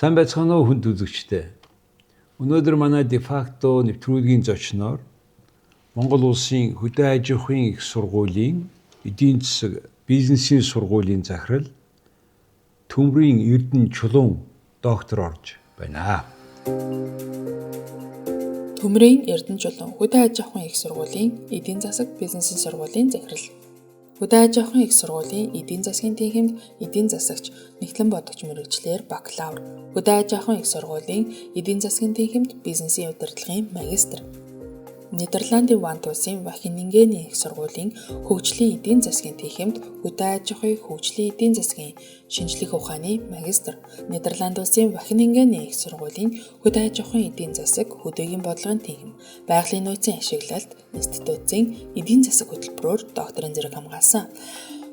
Сайн байцгаана уу хүнд үзэгчдээ. Өнөөдөр манай дефакто нэвтрүүлгийн зочноор Монгол улсын хөдөө аж ахуйн их сургуулийн эдийн засаг бизнесийн сургуулийн захирал Төмрийн Эрдэнэ Чулуун доктор орж байна. Төмрийн Эрдэнэ Чулуун хөдөө аж ахуйн их сургуулийн эдийн засаг бизнесийн сургуулийн захирал. Хөдөө аж ахуйн их сургуулийн эдийн засгийн тэнхимд эдийн засагч нэгтлэн бодогч мэргэжлэр бакалавр. Хөдөө аж ахуйн их сургуулийн эдийн засгийн тэнхимд бизнесийн удирдлагын магистр. Нидерландын Вант улсын Вахинингений их сургуулийн хөгжлийн эдийн засгийн тэнхимд хөдөө аж ахуйн хөгжлийн эдийн засгийн шинжлэх ухааны магистр. Нидерланд улсын Вахинингений их сургуулийн хөдөө аж ахуйн эдийн засаг хөдөөгийн бодлогын тэнхим, байгалийн нөөцийн ашиглалт институтын эдийн засаг хөтөлбөрөөр докторийн зэрэг хамгаалсан.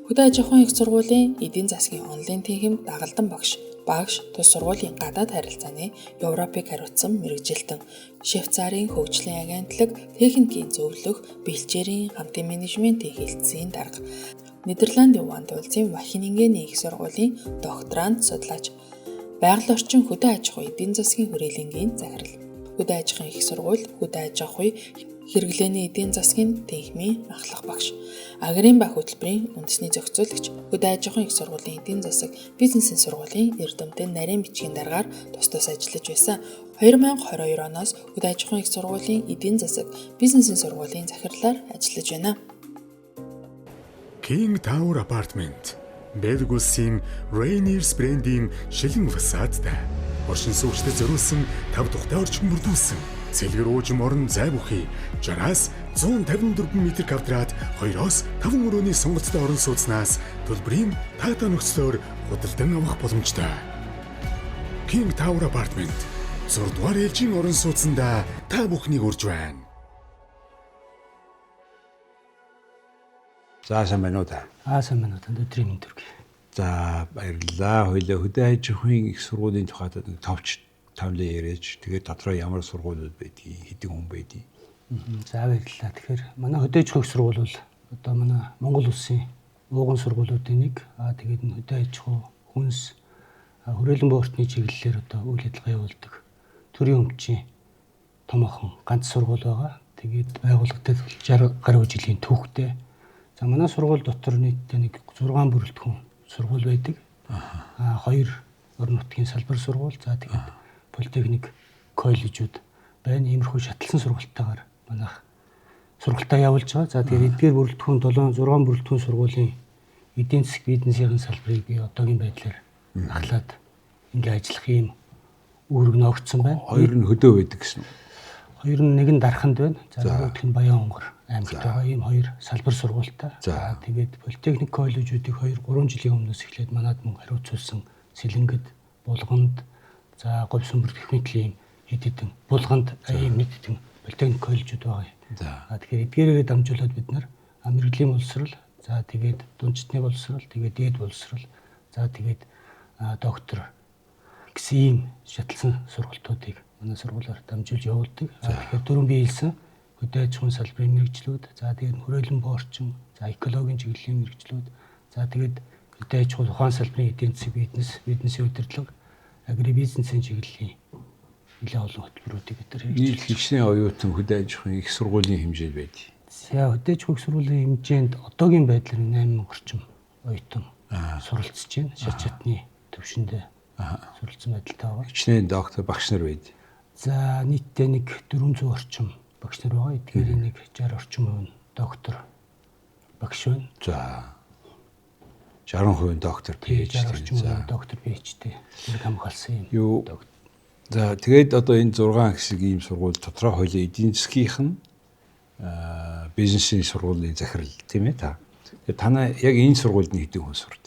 Хөдөө аж ахуйн их сургуулийн эдийн засгийн онлайн тэнхимд дагалдан багш тус сургуулийн гадаад харилцааны Европыг хариуцсан мэргэжилтэн, Швейцарын хөгжлийн агентлаг, техникийн зөвлөх, бэлчээрийн хамтын менежментийн хэлтсийн дарга, Нидерландын Вант улсын Вахинингений их сургуулийн докторант судлаач, байгаль орчин хөдөө аж ахуй эдийн засгийн хүрээлэнгийн захирал, хөдөө аж ахуйн их сургууль, хөдөө аж ахуй хэрэглээний эдийн засгийн тэнхимийн ахлах багш, Агрын баг хөтөлбөрийн үндэсний зохицуулагч, хөдөө аж ахуйн их сургуулийн эдийн засаг бизнесийн сургуулийн эрдэмтэн нарийн бичгийн даргаар тус ажиллаж байсан. 2022 оноос хөдөө аж ахуйн их сургуулийн эдийн засаг бизнесийн сургуулийн захирлаар ажиллаж байна. King Tower Apartment Belги улсын Rainiers брендийн шилэн фасадтай оршин суугчдад зориулсан 5 тухтай орчин бүрдүүлсэн цэлгэр уужим орон зай бүхий 60-аас 154 м квадрат 2-оос 5 өрөөний сонголттой орон сууцнаас төлбөрийн таатай нөхцлөөр худалдан авах боломжтой. King Tower Apartment 6 дугаар ээлжийн орон сууцанда та бүхнийг урьж байна. За сайн байна уу та? Сайн байна уу та өдрийн мэнд төргий. За баярлалаа. Хоёлаа хөдөө аж ахуйн их сургуулийн тухайд нэг товч тавлаа яриач. Тэгээд дотроо ямар сургуулиуд байдгийг, хэдэн хүн байдгийг. За баярлалаа. Тэгэхээр манай хөдөө аж ахуйн их сургууль бол одоо манай Монгол улсын ууган сургуулиудын нэг. Тэгээд нь хөдөө аж ахуй, хүнс, хүрээлэн бууртны чиглэлээр одоо үйл ажиллагаа явуулдаг төрийн өмчийн томоохон ганц сургууль байгаа. Тэгээд байгууллагатай 60 гаруй жилийн түүхтэй. За манай сургууль дотор нийтдээ нэг 6 бүрэлдэхүүн сургууль байдаг. 2 орон нутгийн салбар сургууль, за тэгээд политехник коллежууд байна. Иймэрхүү шатлсан сургалтайгаар манайх сургалтаа явуулж байгаа. За тэгээд эдгээр бүрэлдэхүүн 6 бүрэлдэхүүн сургуулийн эдийн засаг бизнесийн салбарыг би одоогийн байдлаар ахлаад ингээ ажиллах юм үүрэг ногдсон байна. 2 нь хөдөө байдаг гэсэн үү? 2 нь нэг нь Дарханд байна. За нөгөөх нь Баян-Хонгор аймагт байгаа ийм 2 салбар сургуультай. За тэгээд политехник коллежуудыг 2-3 жилийн өмнөөс эхлээд манад мөн хариуцуулсан Сэлэнгэд, Булганд, за Говь Сүмбэр техникийн хэд хэдэн Булганд ийм хэд хэдэн политехник коллежууд байгаа юм. За тэгэхээр эдгээрээ дамжуулаад бид нар мэрэгжлийн боловсрал, за тэгээд дундчдны боловсрал, тэгээд дээд боловсрал, за тэгээд доктор гэсэн ийм шатлсан сургалтуудыг манай сургуулиар дамжуулж явуулдаг. Тэгэхээр дөрөв би хэлсэн хөдөө аж ахуйн салбарын мэргэжлүүд, за тэгээд хүрээлэн буурчин, за экологийн чиглэлийн мэргэжлүүд, за тэгээд хөдөө аж ахуйн ухаан салбарын эдийн засаг бизнесийн удирдлага, агрибизнесийн чиглэлийн нэлээд олон хөтөлбөрүүдийг бид нар хэрэгжүүлж байна. Хичнээн оюутан хөдөө аж ахуйн их сургуулийн хэмжээнд байдаг. За хөдөө аж ахуйн их сургуулийн хэмжээнд одоогийн байдлаар 8 орчим оюутан суралцж байна. Шат чатны төвшөндөө суралцсан байдалтай байгаа. Хичнээн доктор багш нар байдаг. За нийтдээ нэг 400 орчим багш нар байгаа. Эдгээр нэг 60 орчим хувь нь доктор багш байна. За 60% доктор PhD. За доктор PhD зэрэг хамгаалсан юм. За тэгээд одоо энэ 6 хэсэг ийм сургууль дотроо хоёул эдийн засгийнх нь бизнесийн сургуулийн захирал тийм ээ та. Тэгээд танаа яг энэ сургуульд нь хэдэн хүн сурд?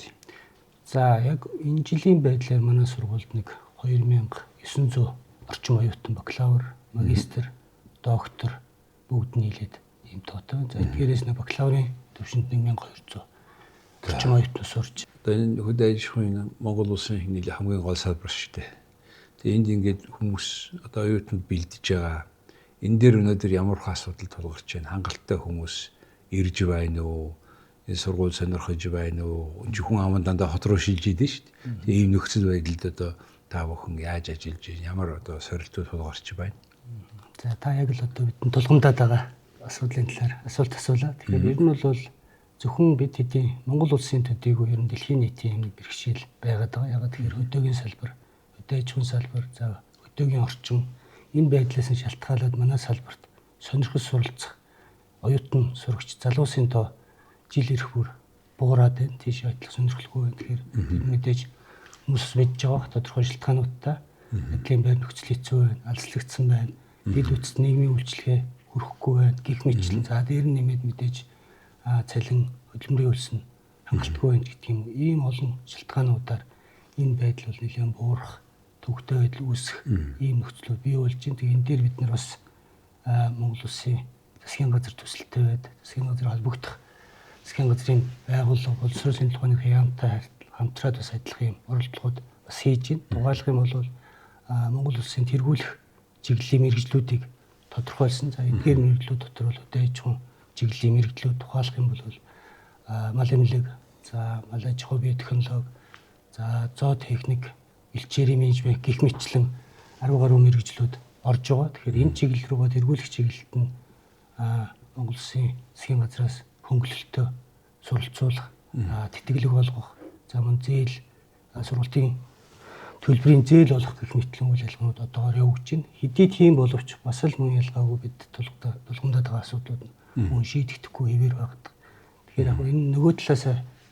За яг энэ жилийн байдлаар манай сургуульд нэг 2900 орчим оюутан бакалавр, магистр, доктор бүгд нийлээд ийм тоотой. За эдгээрээс нэг бакалаврын төвшөнд 1200 орчим оюутан сурч. Одоо энэ хөдөө аж ахуйн Монгол улсын нийлээ хамгийн гол салбар шүү дээ. Тэгээ энд ингээд хүмүүс одоо оюутанд бэлдэж байгаа. Энэ дээр өнөөдөр ямар их асуудал тулгарч байна? Хангалттай хүмүүс ирж байна уу? Энэ сургууль сонирхож байна уу? Хүн аман дандаа хот руу шилж идэв шүү дээ. Тэгээ ийм нөхцөл байдалд одоо та бүхэн яаж ажиллаж байна? Ямар одоо сорилтууд тулгарч байна? За та яг л одоо бидэнд тулгамдаад байгаа асуудлын талаар асуулт асуулаа. Тэгэхээр ер нь бол зөвхөн бид хэдийн Монгол улсын төдийгүй ер нь дэлхийн нийтийн бэрхшээл байгаад байгаа. Яг тэгэхээр хөдөөгийн салбар, хөдөө аж ахуйн салбар, за хөдөөгийн орчин энэ байдлаас нь шалтгаалаад манай салбарт сонирхол суралцах оюутан сурагч залуусын тоо жил ирэх бүр буураад байна. Тийш байдлах сонирхолгүй байна. Тэгэхээр мэдээж хүмүүс мэдж байгаа тодорхой шалтгаануудтай эдлийн байр нөхцөл хэцүү байна, алслагдсан байна. Дэд үтс нийгмийн үйлчлэгээ хүрэхгүй байна. Гэх мэтлэн за дээр нь нэмээд мэдээж цалин хөдөлмөрийн хөлс нь хангалтгүй байна гэдэг юм. Ийм олон шалтгаануудаар энэ байдал бол нэлээд буурах, төвөгтэй байдал үүсэх ийм нөхцлүүд бий болж байна. Тэгээ энэ дээр бид нар бас Монгол Улсын засгийн газар төсөлтэй байд, засгийн газар холбогдох засгийн газрын байгууллага, улс төрийн тухайны яамтай хамтраад бас адилхан юм оролдлогод бас хийж байна. Тухайлх юм бол Монгол Улсын тэргүүлэх чиглэлийн мэргэжлүүдийг тодорхойлсон. За эдгээр мэргэжлүүд дотор бол хөдөө аж ахуйн чиглэлийн мэргэжлүүд тухайлх юм бол мал эмнэлэг, за мал аж ахуй бие технологи, за зоо техник, элчээрийн менежмент гэх мэтлэн 10 гаруй мэргэжлүүд орж байгаа. Тэгэхээр энэ чиглэл рүү тэргүүлэх чиглэлд нь Монгол Улсын засгийн газраас хөнгөлөлтөө суралцуулах, тэтгэлэг болгох, за мөн зээл сургалтын төлбөрийн зээл болох гэх мэтлэн үйл ажиллагаанууд одоогоор явагдаж байна. Хэдий тийм боловч бас л мөн ялгаагүй бид тулгамдаад байгаа асуудлууд мөн шийдэгдэхгүй хэвээр байгаа. Тэгэхээр яг энэ нөгөө талаас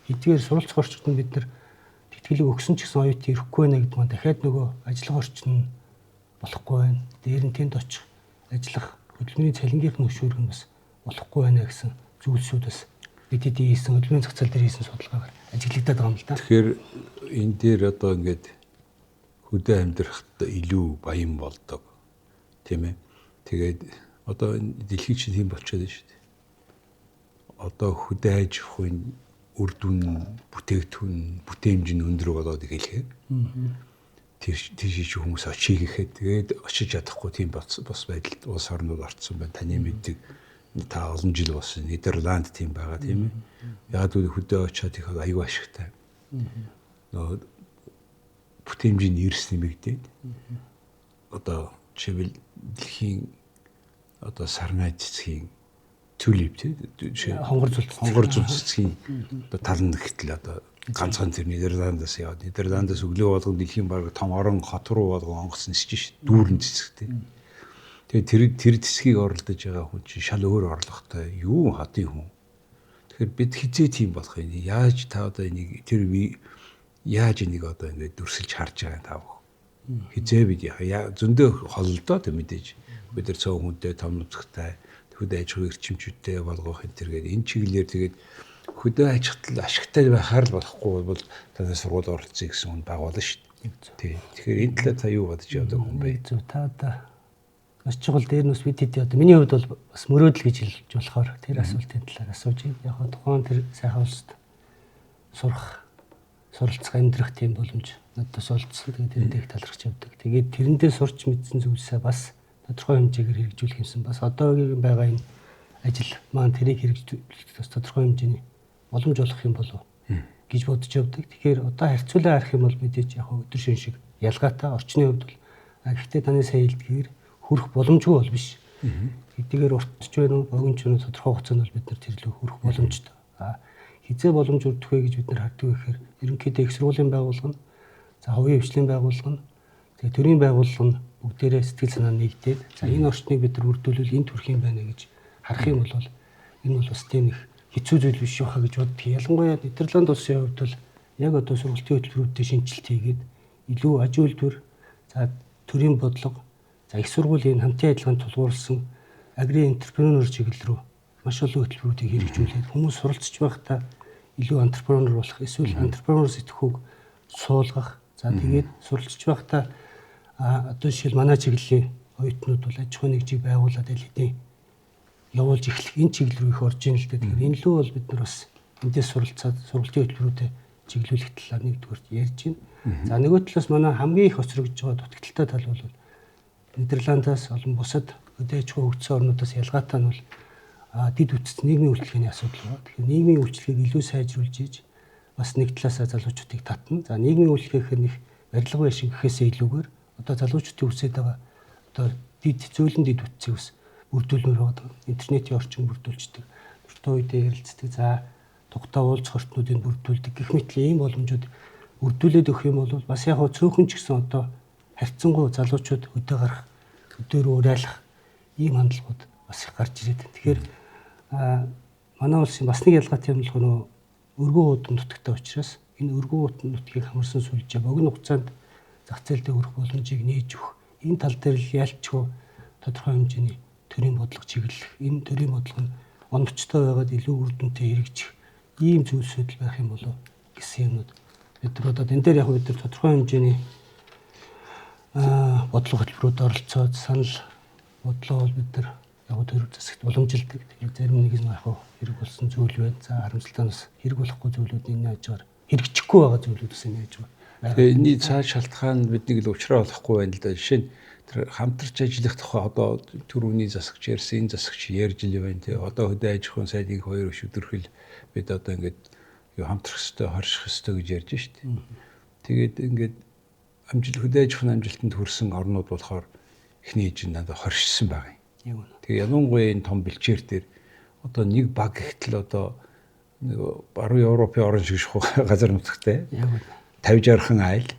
хэдийгээр суралцах орчинд бид нар тэтгэлэг өгсөн ч гэсэн оюут ирэхгүй байна гэдэг нь дахиад нөгөө ажиллах орчин болохгүй байна. Дээр нь тэнд очих ажиллах хөдөлмөрийн цалингийнх нь өшөөрөх нь бас болохгүй байна гэсэн зүйлсүүд бас бид хэдий хийсэн хөдөлмөрийн зах зээл дээр хийсэн судалгаагаар ажиглагдаад байгаа юм л да. Тэгэхээр энэ дээр одоо ингээд хөдөө амьдрахад илүү баян болдог тийм ээ. Тэгээд одоо дэлхийд чинь тийм болчиход байна шүү дээ. Одоо хөдөө аж ахуйн үр дүн, бүтээгдэхүүн, бүтээмж нь өндөр болоод ирэхлээр тийш хүмүүс очиж ихэд тэгээд очиж чадахгүй тийм бас байдалд улс орнууд орцсон байна. Таны мэддэг та олон жил болсон Нидерланд тийм байгаа тийм ээ. Яг л хөдөө очиод их аюу ашигтай. Нөө бүтээмжийн эрс нэмэгдээд одоо жишээл дэлхийн одоо сарнай цэцгийн тюлип тийм хонгор зул цэцгийн одоо тал нь гэтэл одоо ганцхан тэр Нидерландаас яваад Нидерландаас өглөө болгон дэлхийн баг том орон хот руу болгон онгоцсон ш дүүрэн цэцэгтэй. Тэгээ тэр цэцгийг оролдож байгаа хүн чинь шал өөр орлоготой юу хатын хүн. Тэгэхээр бид хизээ тийм болох юм. Яаж та одоо энийг тэр яаж энийг одоо ингээд дүрсэлж харж байгаа та бүх. Хизээ бид зөндөө холдоо тэ мэдээж бид нар цөөн хүнтэй том нутагтай хөдөө аж ахуйн эрчимчүүдтэй болгох энэ төргээд энэ чиглэлээр тэгээд хөдөө аж ахуйн ашигтай байхаар л болохгүй бол танай сургууль оролцъё гэсэн хүн байгуулна шүү дээ. Тэгэхээр энэ талаар та юу бодож явдаг хүн бэ? Зөв та одоо маш чухал дээр нь бас бид хэд одоо миний хувьд бол бас мөрөөдөл гэж хэлж болохоор тэр асуултын талаар асууж байна. Яг тухайн тэр сайхан улсад суралцах амьдрах тийм боломж надад олдсон. Тэгээд тэрэндээ их талархаж явдаг. Тэгээд тэрэндээ сурч мэдсэн зүйлсээ бас тодорхой хэмжээгээр хэрэгжүүлэх юмсан. Бас одоогийн байгаа энэ ажил маань тэрийг хэрэгжүүлэх бас тодорхой хэмжээний боломж олох юм болов гэж бодож явдаг. Тэгэхээр одоо харьцуулаа харах юм бол мэдээж яг өдөр шөн шиг ялгаатай орчны хувьд бол гэхдээ таны сая хэлдгээр хүрэх боломжгүй бол биш. Хэдийгээр уртч байна уу, богино ч байна тодорхой хугацаанд бол бид нар тэр лөө хүрэх боломжтой. Хизээ боломж өрдөх вэ гэж бид нар хардаг гэхээр ерөнхийдөө их сургуулийн байгууллага нь, за хувийн хвшлийн байгууллага нь, тэгээ төрийн байгууллага нь бүгдээрээ сэтгэл санаа нэгдээд за энэ орчныг бид нар үрдүүлвэл энэ төрх юм байна гэж харах юм бол энэ бол бас тийм их хэцүү зүйл биш байхаа гэж боддог. Ялангуяа Нидерланд улсын хувьд бол яг одоо сургалтын хөтөлбөрүүдэд шинжилт хийгээд илүү аж үйлдвэр, за төрийн бодлого, за их сургуулийн хамтын ажиллагаанд тулгуурласан агри энтерпренeur чиглэл рүү маш олон хөтөлбөрүүдийг хэрэгжүүлээд хүмүүс суралцж байхдаа илүү энтерпренeur болох, эсвэл энтерпренeur сэтгхүүг суулгах. За тэгээд суралцж байхдаа одоо жишээл манай чиглэлийн оюутнууд бол аж ахуйн нэгжийг байгуулад хэдийн явуулж эхлэх энэ чиглэл рүү их орж ийн л дээ. Тэгэхээр энэ лөө бол бид нар бас эндээс суралцаад сургалтын хөтөлбөрүүдэд чиглүүлэх талаар нэгдүгээр ярьж байна. За нөгөө талаас манай хамгийн их хоцрогдож байгаа дутагдaltaй тал бол Нидерландаас олон бусад хөдөө аж ахуйн хөгжсөн орнуудаас ялгаатай нь бол дид үтц нийгмийн үйлчлэгээний асуудал байна. Тэгэхээр нийгмийн үйлчлэгийг илүү сайжруулж ийж бас нэг талаасаа залуучуудыг татна. За нийгмийн үйлчлэгээ гэхээр нэг барилга байшин гэхээсээ илүүгээр одоо залуучуудын үсээд байгаа одоо зөөлөн дэд бүтцийг бас бүрдүүлмээр байгаа. Интернетийн орчин бүрдүүлждэг. Дуртай үедээ ярилцдаг. За тухтай уулзах орчнуудыг бүрдүүлдэг. Гэх мэт ийм боломжууд бүрдүүлээд өгөх юм бол бас яг цөөхөн ч гэсэн одоо харьцангуй залуучууд өдөө гарах, өдөр уриалах ийм хандлагууд бас их гарч ирээд. Тэгэхээр манай улсын бас нэг ялгаатай юм бол өргөө уудам нутагтай учраас энэ өргөө уудам нутгийг хамарсан сүлжээ богино хугацаанд зах зээлдээ хүрэх боломжийг нээж өгөх. Энэ тал дээр л ялчгүй тодорхой хэмжээний төрийн бодлого чиглэх, энэ төрийн бодлого нь оновчтой байгаад илүү үр дүнтэй хэрэгжих ийм зүйлсүүд байх юм болов гэсэн юмнууд бид нар одоо энэ дээр яг бид нар тодорхой хэмжээний бодлого хөтөлбөрүүд оролцоод санал бодлого бол бид нар яг төр засагт уламжилдаг. Тэгээд зарим нэг нь яг хэрэг болсон зүйл байна. За харамсалтай нь хэрэг болохгүй зүйлүүд энэ яажгаар хэрэгжихгүй байгаа зүйлүүдээс энэ яаж байгаа. Тэгээ энэний цааш шалтгаан биднийг л уучраа болохгүй байна л да. Жишээ нь тэр хамтарч ажиллах тухай одоо түрүүний засагч ярьсан энэ засагч ярьж л байна тий. Одоо хөдөө аж ахуйн сайдын хоёр өшөдөрхөл бид одоо ингээд юу хамтрах хэвээр хорших хэвээр гэж ярьж штт. Тэгээд ингээд хөдөө аж ахуйн амжилтанд хүрсэн орнууд болохоор эхний ээжинд надад хоршсон байгаа юм. Тэгээ ялангуяа энэ том бэлчээр дээр одоо нэг баг ихтэл одоо нэг баруун Европын орн шиг шух газар нутагтай 50-60хан айл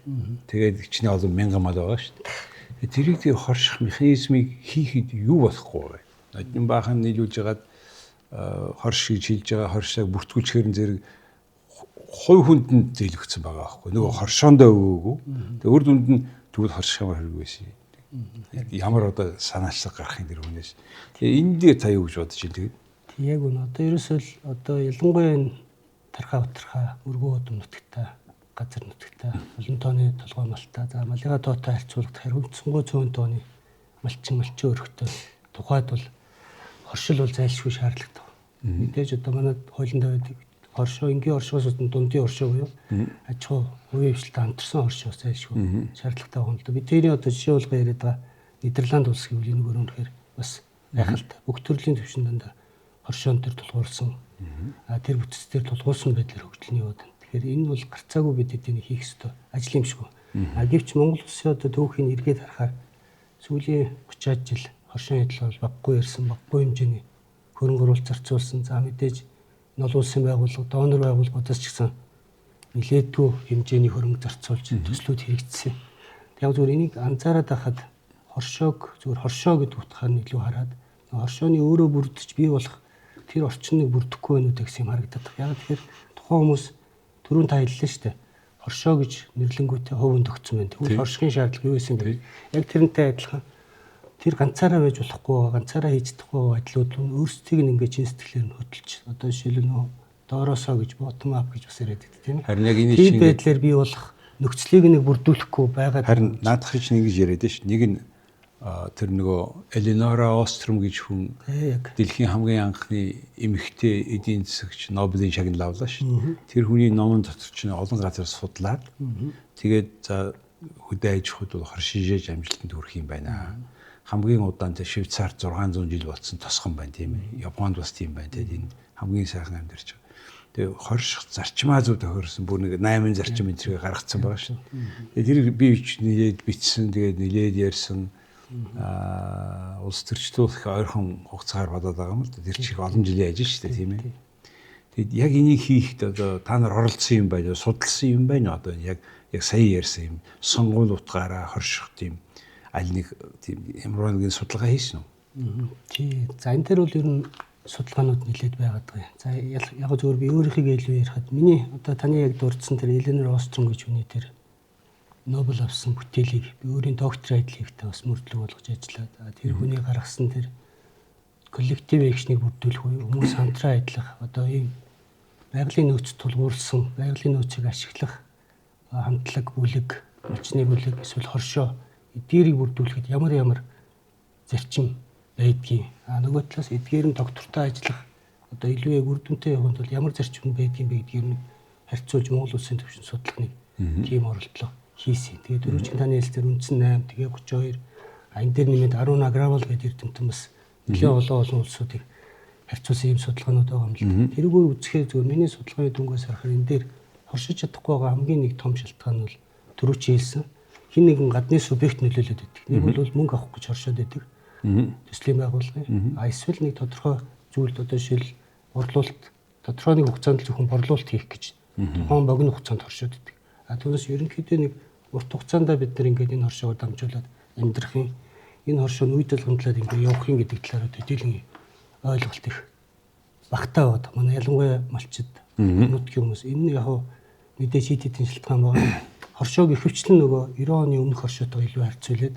тэгээд хичнээн олон мянган мал байгаа шүү дээ. Тэрийг тэгээ хорших механизмыг хийхэд юу болохгүй вэ? Энэ баахан нийлүүлж хагаад хорш гэж хэлж байгаа хоршийг бүртгүүлчихээр зэрэг хувь хүнд нь зээлгдсэн байгаа байхгүй. Нөгөө хоршоондоо өгөөгүй. Тэгээ үр дүнд нь тэгвэл хорших юм хэрэг байсан. Ямар одоо санаачлаг гарахын дэр хүнээс. Тэгээ энэ дээр та юу гэж бодож байна тэгээд? Яг үнэ одоо ерөөсөө л одоо ялангуяа энэ тархаа утархаа өргөө удам нутагтай газар нутагтай олон тооны толгой малтай за малыга тоотой харьцуулах хариуцсангүй 100 тооны малчин өрхтөө тухайд бол хоршил бол зайлшгүй шаардлагатай. Мэдээж одоо манай хуулиндаа байдаг хоршоо энгийн оршоос дундын оршоо буюу аж ахуй хувийн хвшилтэд хамтарсан оршоос зайлшгүй шаардлагатай байгаа юм л да. Бид тэрний одоо жишээ болгоо яриад байгаа Нидерланд улс гэвэл нэг өөрөөр бас гайхалтай. Бүх төрлийн төвшин дандаа хоршоон төр тулгуурласан тэр бүтц дээр тулгуурсан байдлаар хөгжлөний яваад байна. Тэгэхээр энэ бол гарцаагүй бид эднийг хийх ёстой ажил юм шиг. Гэвч Монгол улсын одоо төвхийн эргээд харахаар сүүлийн 30-аад жил хоршоон идэл бол баггүй ирсэн, баггүй хэмжээний хөрөнгө оруулалт зарцуулсан. За мэдээж нол улсын байгууллага, донор байгууллагуудаас ч гэсэн нэлээдгүй хэмжээний хөрөнгө зарцуулж төслүүд хэрэгжсэн. Яг зөвхөн энийг анзаараад байхад хоршоог зөвхөн хоршоо гэдэг утгаар нь илүү хараад хоршооны өөрөө бүрдэж бий болох тэр орчныг бүрдэхгүй байна уу гэсэн юм харагдаад байна. Яг тэгэхээр тухайн хүмүүс түрүүн та хэллээ шүү дээ. Хоршоо гэж нэрлэнгүүтээ хувинд өгсөн байна. Тэгвэл хоршихын шаардлага юу байсан бэ? Яг тэрнтэй адилхан тэр ганцаараа байж болохгүй, ганцаараа хийж чадахгүй ажлууд нь өөрсдийг нь ингээд чин сэтгэлээр нь хөдөлж одоо жишээлбэл доороосоо гэж bottom up гэж бас яриад байдаг тийм ээ. Харин яг энэ чинь байдлаар бий болох нөхцөлийг нэг бүрдүүлэхгүй байгаад харин наадах чинь ингэж яриад шүү. Нэг нь тэр нөгөө Эленора Остром гэж хүн дэлхийн хамгийн анхны эмэгтэй эдийн засагч Нобелийн шагнал авлаа шүү. Тэр хүний номон дотор чинь олон газар судлаад тэгээд за хөдөө аж ахуйд бол хоршижээж амжилтанд хүрэх юм байна. Хамгийн удаан тэ Швейцарт 600 жил болсон тосхон байна тийм ээ. Японд бас тийм байна тэгээд энэ хамгийн сайхан амьдарч байгаа. Тэгээ хорших зарчмаа зөв тохиорсон бүр нэг 8 зарчим энэ зэрэг гаргацсан байгаа шүү. Тэгээд тэр би нэлээд бичсэн тэгээд нэлээд ярьсан улс төрчлөх ойрхон хугацаагаар бодоод байгаа юм л да. Тэр чих олон жилийн ажил шүү дээ тийм ээ. Тэгэд яг энийг хийхэд одоо та нар оролцсон юм байна уу? Судалсан юм байна уу? Одоо яг сая ярьсан юм сонгуул утгаараа хорших тийм аль нэг тийм ямар нэгэн судалгаа хийсэн үү? Тий. За энэ төр бол ер нь судалгаанууд нэлээд байгаад байгаа. За яг зөвөр би өөрийнхөө илүү ярихад миний одоо таны яг дурдсан тэр Эленор Остром гэж хүний тэр Нобель авсан бүтээлийг би өөрийн докторийн ажлыгтаа бас мөрдлөг болгож ажиллаад тэр хүний гаргасан тэр коллектив экшнийг бүрдүүлэх үе хүмүүс хамтран ажиллах одоо ийм байгалийн нөөц тулгуурласан байгалийн нөөцийг ашиглах хамтлаг бүлэг, малчны бүлэг эсвэл хоршоо эдгээрийг бүрдүүлэхэд ямар зарчим байдгийг нөгөө талаас эдгээр нь доктортой ажиллах одоо илүү яг үр дүнтэй явахын тулд ямар зарчим байдгийг бэ гэдгээр нь харьцуулж Монгол улсын төвшин судалгааны тийм оролдлого хийсэн. Тэгээд дөрөвчийн таны хэлсээр үндсэн 8 тэгээ 32 энэ дээр нэмээд 10 агравал гэдэг эрдэмтэн бас нэлээд олон улсуудыг харьцуулсан ийм судалгаанууд байгаа юм л да. Тэрүүгээр үзэхээр зөвхөн миний судалгааны дүнгээс харахаар энэ дээр хоршиж чадахгүй байгаа хамгийн нэг том шалтгаан бол дөрөв чи хэлсэн хин нэгэн гадны субъект нөлөөлөд байдаг. Нэг бол мөнгө авах гэж оршоод байдаг. Төслийн байгууллагын. Эсвэл нэг тодорхой зүйлд одоо жишээл борлуулалт тодорхой нэг хугацаанд зөвхөн борлуулалт хийх гэж тухайн богино хугацаанд оршоод байдаг. Түүнээс ерөнхийдөө нэг урт хугацаанд бид нар ингээд энэ хоршоогоор дамжуулаад амьдрахын энэ хоршоо нь үе тулгамдлаад ингээд явахын гэдэг талаар төдийлөн ойлголт их багтаа байна. Манай ялангуяа малчид нутгийн хүмүүс энэ яг мэдээж хит хитэн шалтгаан байгаа. Хоршоог ихэвчлэн нөгөө 90 оны өмнөх хоршоотойгоо илүү харьцуулаад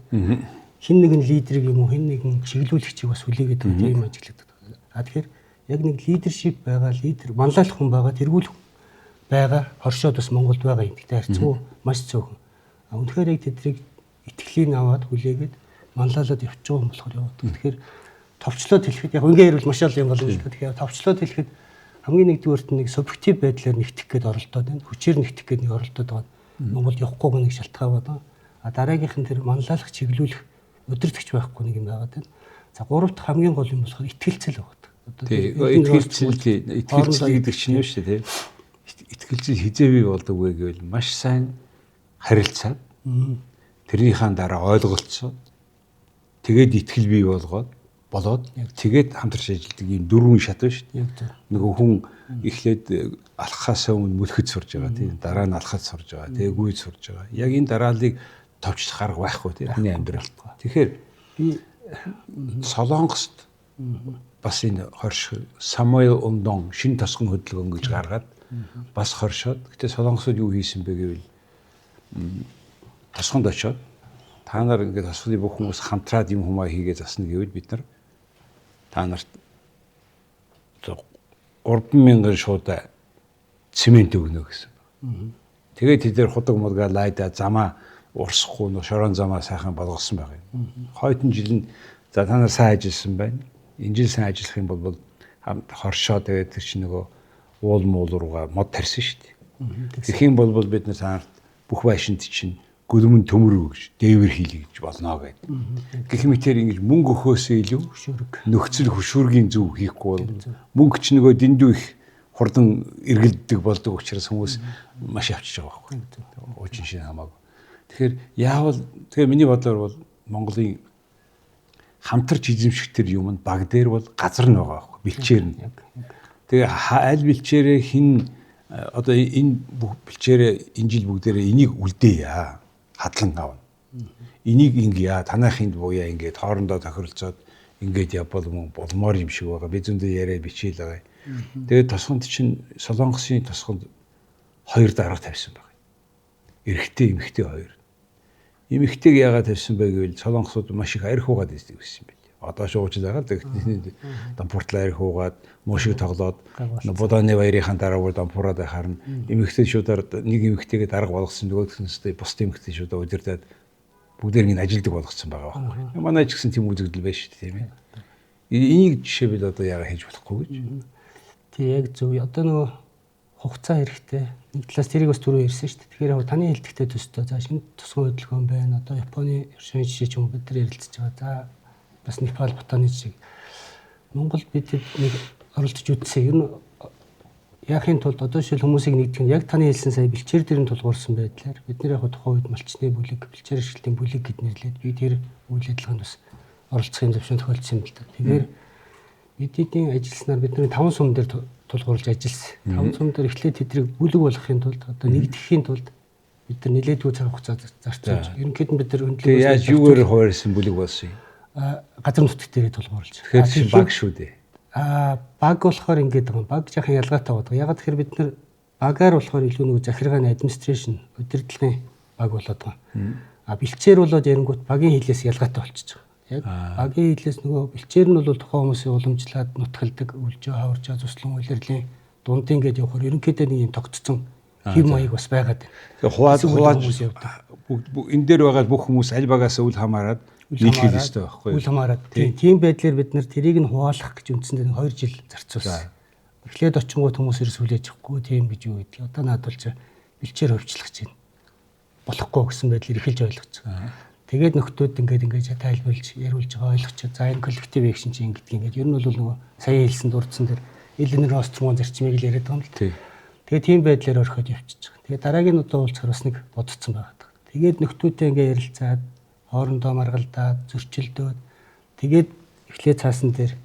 хин нэгэн лидерийг юм уу хин нэгэн чиглүүлэгчийг бас хүлээгээд байгаа юм ажиглагддаг. Тэгэхээр яг нэг лидершип байгаа, лидер манлайлах хүн байгаа, тэргүүлэх байгаа хоршоод бас Монголд байгаа юм. Тэгтээ харьцуу маш цөөхөн. Үнэхээр яг тэдрийг итгэлийг аваад хүлээгээд манлайлаад явчих байгаа юм болохоор яваад. Тэгэхээр товчлоод хэлэхэд яг үнгээр хэрвэл маш олон юм болно шүү дээ. Тэгэхээр товчлоод хэлэхэд хамгийн нэгдүгээрт нэг субъектив байдлаар нэгтгэх гээд оролдоод байна. Хүчээр нэгтгэх гээд нэг оролдоод байгаа. Монголд явахгүй нэг шалтгаан байна. Дараагийнх нь тэр манлайлах, чиглүүлэх, удирдахч байхгүй нэг юм байгаа тань. За гурав дахь хамгийн гол юм болохоор итгэлцэл байгаа. Итгэлцэл гэдэг чинь юу шүү дээ. Итгэлцэл хизээ бий болдог вэ гэвэл маш сайн харилцаад тэрнийхээ дараа ойлголцоод тэгээд итгэл бий болоод тэгээд хамтарч ажилладаг ийм дөрвөн шат байна шүү дээ. Нөгөө хүн эхлээд алхахаас өмнө мөлхөд сурж байгаа тийм дараа нь алхаж сурж байгаа тэгээд гүйж сурж байгаа. Яг энэ дарааллыг товчлох арга байхгүй тийм хүний амьдралд. Тэгэхээр би Солонгост бас энэ хорш Самуэль Ундон шин тосгон хөдөлгөөн гэж гаргаад бас хоршоод гэтээ Солонгосууд юу хийсэн бэ гэвэл тосгонд очоод та нар ингээд тосгоны бүх хүмүүс хамтраад юм хумаа хийгээ засна гэвэл бид нар та нарт 3,000 шуудаа цемент өгнө гэсэн. Тэгээд тэдээр худаг модгаа лайда замаа урсахгүй нөө шорон замаа сайхан болгосон байгаа юм. Хойдон жил нь за та нар сайн ажилласан байна. Энэ жил сайн ажиллах юм бол хамт хоршоо тэгээд тэр чинь нөгөө уул муул руугаа мод тарьсан шүү дээ. Тэгэх юм бол бид нар та нарт бүх байшинд чинь гөлмөн төмөр өгж дээвэр хийлээ гэж болно гэдэг. Гэх мэтээр ингэж мөнгө өгөхөөсөө илүү нөхцөл хөшүүргийн зөв хийхгүй бол мөнгө ч нөгөө дэндүү их хурдан эргэлддэг болдог учраас хүмүүс маш авчиж байгаа байхгүй. Уучин шин хамаагүй. Тэгэхээр яавал тэгээ миний бодлоор бол Монголын хамтарч эзэмшигтэр юм нь баг дээр бол газар нь байгаа байхгүй. Бэлчээр нь. Тэгээ аль бэлчээрээ хин одоо энэ бүх бэлчээрээ энэ жил бүгдээрээ энийг үлдээе. Хадлан авна. Энийг ингэе танайхынд буяа ингээд хоорондоо тохиролцоод ингээд явбал болмоор юм шиг байгаа. Би зөндөө яриа бичээл байгаа. Тэгээд тосгонд чинь Солонгосын тосгонд 2 дарга тавьсан байна. Эрэгтэй эмэгтэй 2. Эмэгтэйг яагаад тавьсан бэ гэвэл Солонгосууд маш их арх угаад ирсэн юм байна. Одоо шууж байгаа л дампууртлаа арх угаад муушиг тоглоод Буданы баярынхаа дараа бүр дампуураад харна. Эмэгтэй шуудаар нэг эмэгтэйгээ дарга болгосон нөгөөдхнөөсөө бус эмэгтэй шуудаа удирдаад бүгдээр ингэ ажилдаг болгоцсон байгаа байхгүй. Манай ч гэсэн тийм үзэгдэл байна шүү дээ тийм ээ. Энийг жишээ бил одоо яагаад хийж болохгүй гэж. Тэг яг зөв. Одоо нөгөө хугацаа хэрэгтэй. Нэг талаас тэрийг бас түрүү ярьсан шүү дээ. Тэгэхээр яг таны хэлдэгтэй төстэй за шинэ тусгай хөдөлгөөн байна. Одоо Японы ершийн жишээ ч юм бид нар ярилцж байгаа. За бас Непал, Бутаны жишээ. Монгол бид нэг оролцож үзсэн. Ер нь яахын тулд одоо шил хүмүүсийг нэгдэх нь яг таны хэлсэн сая бэлчээр дэрэн тулгуурсан байдлаар бид нэр яг тухайн үед малчны бүлэг, бэлчээр ашиглалтын бүлэг гэд нэрлээд би тэр үйл ажиллагаанд бас оролцохын зөвшөөрөл тохиолдсон юм л да. Тэгэхээр эдийн ажилласнаар бидний 5 сум дээр тулгуурлаж ажилласан. 5 сум дээр эхлээд тэдрийг бүлэг болгохын тулд одоо нэгдэхийн тулд бид нар нэлээдгүй цаг хугацаа зарцуулж. Ерөнхийд нь бид нар өндлөө яаж юугаар хуваарлсан бүлэг болсон юм? Газар нутгт дээрээ тулгуурлаж. Тэгэхээр баг шүү дээ. Баг болохоор ингээд байгаа. Баг жаахан ялгаатай байгаа. Ягаад тэгэхээр бид нар багаар болохоор илүү нэг захиргааны администрашн удирдлагын баг болоод байгаа. Бэлчээр болоод ярингуут багийн хилээс ялгаатай болчихж байгаа. Яг багийн хилээс нөгөө бэлчээр нь бол тухайн хүмүүсийн уламжлаад нутгалдаг, үлжээ, хаваржаа, цуслан улирлын дундын гээд явахаар ерөнхийдөө нэг юм тогтцсон хэв маяг бас байгаад байна. Тэгээ хувааж энэ дээр байгаа бүх хүмүүс аль багаас үл хамааран нийлхийл ёстой байхгүй юу? Үл хамааран. Тийм байдлаар бид нар тэрийг нь хуваалах гэж үндсэндээ 2 жил зарцуулсан. Эхлээд очингууд хүмүүс ерөөс хүлээж авахгүй тийм гэж юу гэдэг. Одоо наадвал ч бэлчээр хөвчлөх гэж байна. Болохгүй гэсэн байдлаар эхэлж ойлгож байгаа. Тэгээд нөхдүүд ингээд тайлбарлаж яриулж байгаа ойлгоч. За энэ коллектив экшн чинь ингэдэг ингээд ер нь бол нөгөө сая хэлсэн дурдсан дээр Эленор Острмон зарчмыг л яриад байгаа юм л. Тэгээд тийм байдлаар орхиод явчихж байгаа. Тэгээд дараагийн удаа уулзахаар бас нэг бодцсон байгаа. Тэгээд нөхдүүдтэй ингээ ярилцаад хоорондоо маргалдаад зөрчилдөөд тэгээд эхлээ цаасан дээр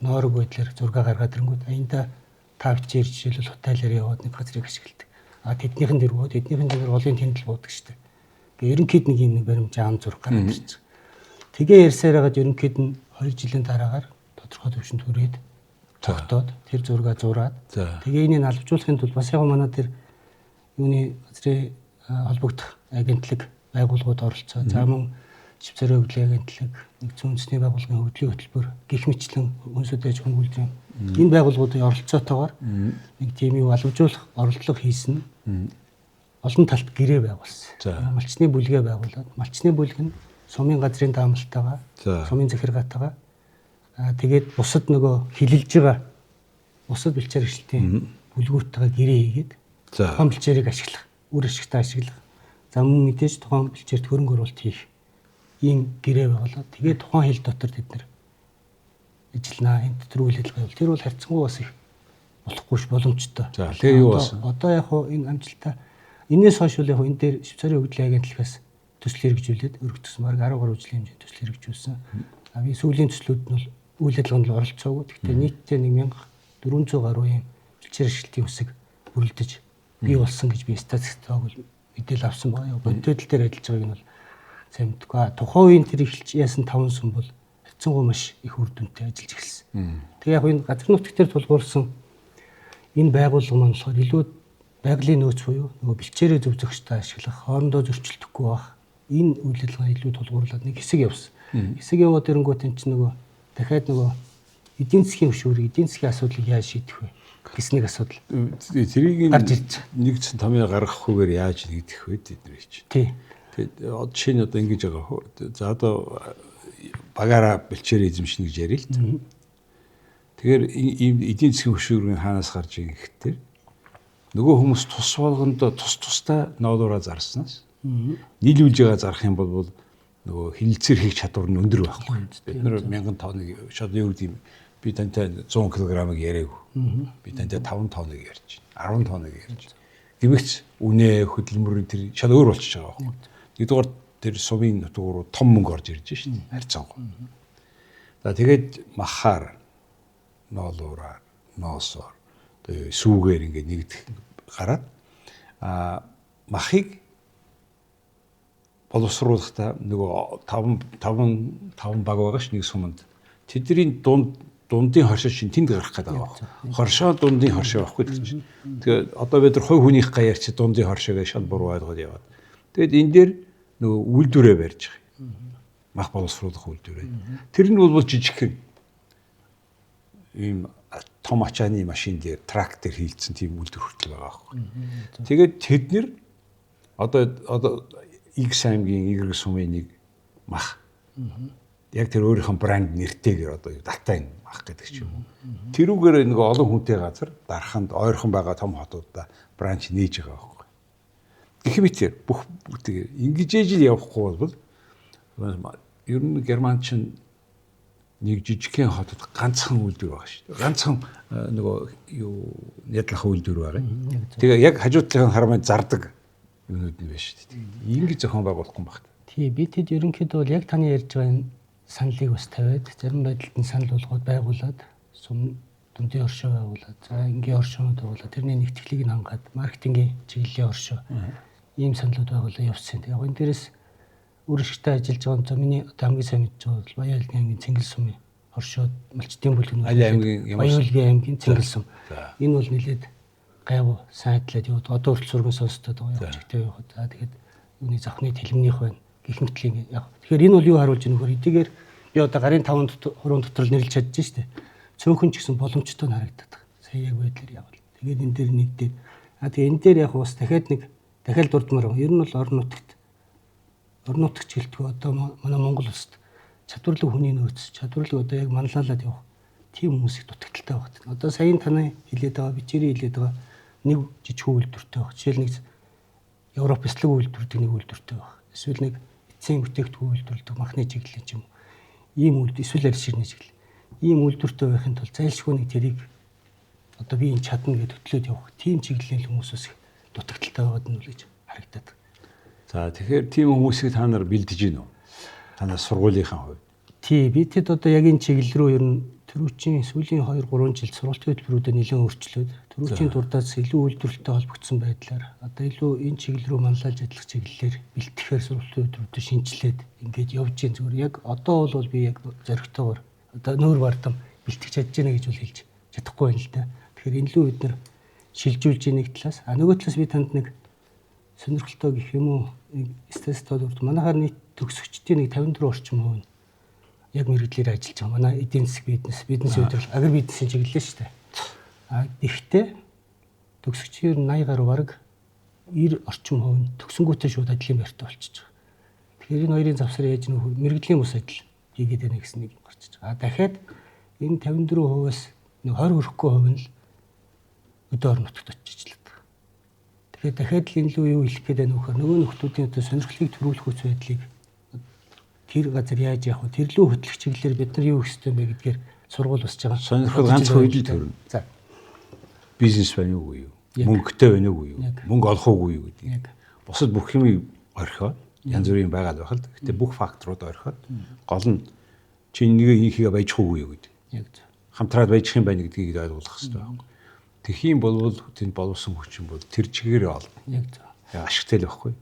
ноорог байдлаар зураг гаргаад ирэнгүүт аянда та бичээр жишээлбэл хотелээр яваад нэг газрыг ашигладаг. Тэднийхэн дээр голын тэмдэл буудаг шүү дээ. Ингээ ерөнхийд нэг юм нэг баримж аам зураг гараад ирчихсэн. Тэгээ ярьсаар хагаад ерөнхийд нь 2 жилийн дараагаар тодорхой төвшөнд хүрээд тогтоод тэр зургаа зураад тэгээ энийг албажуулахын тулд бас яг манай тэр юуны газрын холбогдох агентлаг байгууллагууд оролцоо. За мөн Швейцарын хөгжлийн агентлаг, нэгдсэн үндэсний байгууллагын хөгжлийн хөтөлбөр гэх мэтлэн үндэсний аж ахуйн хөгжлийн энэ байгууллагуудын оролцоотойгоор нэг тийм юу албажуулах оролдлого хийсэн. Олон талт гэрээ байгуулсан. Малчны бүлгээ байгуулад малчны бүлэг нь сумын газрын даамалтайгаа, сумын захиргаатайгаа тэгээд бусад нөгөө хилэлж байгаа бусад бэлчээр эрхлэлтийн бүлгүүртэйгээ гэрээ хийгээд тухайн бэлчээрийг ашиглах, үр ашигтай ашиглах. За мөн мэдээж тухайн бэлчээрт хөрөнгө оруулалт хийх ийм гэрээ байгуулаад тэгээд тухайн хил дотор тэд нар ажилланаа, энэ дотор үйл ажиллагаа явуул. Тэр бол харьцангуй бас их болохгүй ш боломжтой. За тэгээ юу болсон? Одоо яг хуу энэ амжилтаа энэс хойш бол яг хуу энэ дээр Швейцарын хөгжлийн агентлагаас төсөл хэрэгжүүлээд өргөдсөн баг 13 жилийн хэмжээнд төсөл хэрэгжүүлсэн. Би сүүлийн төслүүд нь бол үйл ажиллагаанд оролцоогүй. Гэхдээ нийтдээ 1400 гаруй юм бэлчээр ашиглалтын үсэг бүрэлдэж бий болсон гэж би статистикийг бол мэдээлэл авсан байгаа. Бодитл дээр ажиллаж байгааг нь бол сайн мэдгүй. Тухайн үеийн тэр эхэлж яасан 5 сүм бол хэцүү маш их үр дүнтэй ажиллаж эхэлсэн. Тэгээ яг энэ газар нутгтэр тулгуурсан энэ байгууллага маань болохоор илүү байгалийн нөөц буюу нөгөө бэлчээрээ зөв зохистой ашиглах, хоорондоо зөрчилдөхгүй байх энэ үйл ажиллагаа илүү тулгуурлаад нэг хэсэг явсан. Хэсэг яваад ирэнгүүт энэ чинь нөгөө дахиад нөгөө эдийн засгийн хөшүүрийг, эдийн засгийн асуудлыг яаж шийдэх вэ гэсэн нэг асуудал. Тэрийг нэгдсэн томьёо гаргахгүйгээр яаж нэгдэх вэ тэдний чинь. Тэгээд жишээ нь одоо ингэж байгаа. За одоо багаараа бэлчээр эзэмшнэ гэж ярил л та. Тэгэхээр ийм эдийн засгийн хөшүүрийн хаанаас гарч ирэх гэхээр нөгөө хүмүүс тус болгондоо тусдаа ноолуураа зарснаас нийлүүлж байгаа зарах юм бол нөгөө хилэлцэр хийх чадвар нь өндөр байхгүй. Бид нэр 1000 тонныг шууд юу гэдэг юм би тантай 100 кг-ыг яриаггүй. Би тантай 5 тонныг ярьж байна. 10 тонныг ярьж. Гэмэгч үнэ хөдөлмөрийн тэр шал өөр болчихж байгаа байхгүй. Нэгдүгээр тэр сувын нутгаар руу том мөнгө орж ирж шин харьцангуй. За тэгээд махаар ноолуураар ноосоор тэгээ сүүгээр ингээд нэгдэх гараад махыг боловсруулахдаа нөгөө 5 баг байгаа ш нэг суманд тэдний дундын хоршоо шин тэнд гарах гэдэг байгаа. Хоршоо дундын хоршоо байхгүй гэж чинь. Тэгээ одоо бид нар хувь хүнийх гаяар чи дундын хоршоогоо шал буруу ойлгоод яваад. Тэгэд энэ дээр нөгөө үйлдвэрээ барьж байгаа. Мах боловсруулах үйлдвэрээ. Тэр нь бол жижигхэн ийм том ачааны машин дээр трактор хийлдсэн тийм үйлдвэр хүртэл байгаа байхгүй. Тэгээд тэд нэр одоо X аймгийн Y сумын нэг мах. Яг тэр өөрийнхөө брэнд нэртэйгээр одоо датайн мах гэдэг ч юм уу. Тэрүүгээр нэг олон хүнтэй газар дарханд ойрхон байгаа том хотуудаа бранч нээж байгаа байхгүй. Гэх мэтэр бүх ингэж ижил явахгүй бол ер нь Германч нэг жижигхэн хотод ганцхан үйлдвэр байгаа шүү дээ. Ганцхан нөгөө юу ядлах үйлдвэр байгаа. Тэгээ яг хажуу талын харамд зардаг юмнууд нь байна шүү дээ. Ингэж зохион байгуулахгүй юм байна. Тий, би тэд ерөнхийдөө бол яг таны ярьж байгаа энэ саналыг бас тавиад зарим байдалд нь санал болгоод байгуулад сум дундын оршоо байгуулад за ингийн оршоонууд байгуулад тэрний нэгтгэлийг нь хангаад маркетингийн чиглэлийн оршоо ийм саналууд байгуулаад явсан. Яг энэ дээрээс үр ашигтай ажиллаж байгаа миний одоо хамгийн сайн мэдж байгаа бол Баян аймгийн Цэнгэл сумын оршоод малчдын бүлгэн Баян аймгийн Цэнгэл сум. Энэ бол нэлээд гайвуу сайдлаад яваад одоо хүртэл сурган сонсдод байгаа явчихтай яваад. За тэгээд үүний завхны тэлмнийх байна. Гэх мэтлээ яг. Тэгэхээр энэ бол юу харуулж байгаа нөхөр эдгээр би одоо гарын 5 хуруунд дотор нэрлж чадж штэ. Цөөхөн ч гэсэн боломжтой харагдаад байгаа. Сая яг байдлаар явал. Тэгээд энэ дээр нэгдээд тэгээ энэ дээр яг бас дахиад дурдмаар байгаа. Ер нь бол орон нутагч гэлтгөө одоо манай Монгол улсад чадварлаг хүний нөөц, чадварлаг одоо яг манлайлаад явах тийм хүмүүс их дутагдaltaй байна. Одоо саяын таны хэлээд байгаа, бичээрийн хэлээд байгаа нэг жижиг үйлдвэртэй баг. Жишээл нэг Европ эслэг үйлдвэртэй нэг үйлдвэртэй баг. Эсвэл нэг эцсийн бүтээгдэхүүн үйлдвэрлэдэг махны чиглэл юм. Ийм үйлдвэр эсвэл арь ширний чиглэл. Ийм үйлдвэртэй байхын тулд зайлшгүй нэг тэрийг одоо би энэ чадна гэж хөтлөөд явах. Тийм чиглэлийн хүмүүсээс их дутагдaltaй байгаад нь үл гэж харагдаад. За тэгэхээр тийм хүмүүсийг та нар бэлдэж гин үү? Танаас сургуулийнхаа хувьд. Тий, би тэд одоо яг энэ чиглэл рүү ер нь түрүүчийн сүүлийн 2-3 жил сургалтын хөтөлбөрүүдэд нэлээд өөрчлөөд түрүүчийн дурдаас илүү үйлдвэрлэлтэй холбогдсон байдлаар одоо илүү энэ чиглэл рүү манлайлж ажиллах чиглэлээр бэлтгэхээр сургалтын хөтөлбөрүүдэд шинжилээд ингээд явж гин зүгээр яг одоо бол би яг зоригтойгоор одоо нүүр бардам бэлтгэж чадж байна гэж бол хэлж чадахгүй байна л да. Тэгэхээр энэ лүү бид нар шилжүүлж нэг талаас нөгөө талаас би танд нэг сонирхолтой гэх юм уу статистикод урд манайхаар нийт төгсөгчдийн нэг 54 орчим хувь нь яг мэрэгдлэр ажиллаж байгаа. Манай эдийн засгийн бизнес удирдал агр бизнесийн чиглэлээ шүү дээ. Гэхдээ төгсөгчийн 80 гаруй бараг 90 орчим хувь нь төгсөнгүүтээ шууд ажлын байртаа болчихж байгаа. Тэгэхээр энэ хоёрын завсар яаж нөх мэрэгдлийн бус ажил хийгээд байна гэсэн нэг гарчиж байгаа. Дахиад энэ 54%-аас нэг 20 хүрэхгүй хувь нь л өдөө орон нутагт очиж ажилладаг. Тэгэхээр дахиад л энэ лүү юу хэлэх гээд байна вөхөр нөгөө нөхдүүдийн одоо сонирхлыг төрүүлэх үс байдлыг тэр газар яаж явах вэ? Тэр лүү хөтлөх чиглэлээр бид нар юу хийх ёстой бэ гэдгээр сургууль босч байгаа. Сонирхол ганцхан үед л төрнө. За. Бизнес байна уу юу? Мөнгөтэй байна уу юу? Мөнгө олох уу юу гэдэг. Бусад бүх юм орхиод янз бүрийн байгаад байх л. Гэтэ бүх факторууд орхиод гол нь чи нэгэ хийхээ байж хуу юу гэдэг. Яг. Хамтраад байж юм байна гэдгийг ойлгох хэрэгтэй байна. Тэхийн болвол тэнд боловсон хүчин бол тэр чигээр олно. Яг. Ашигтай л байхгүй.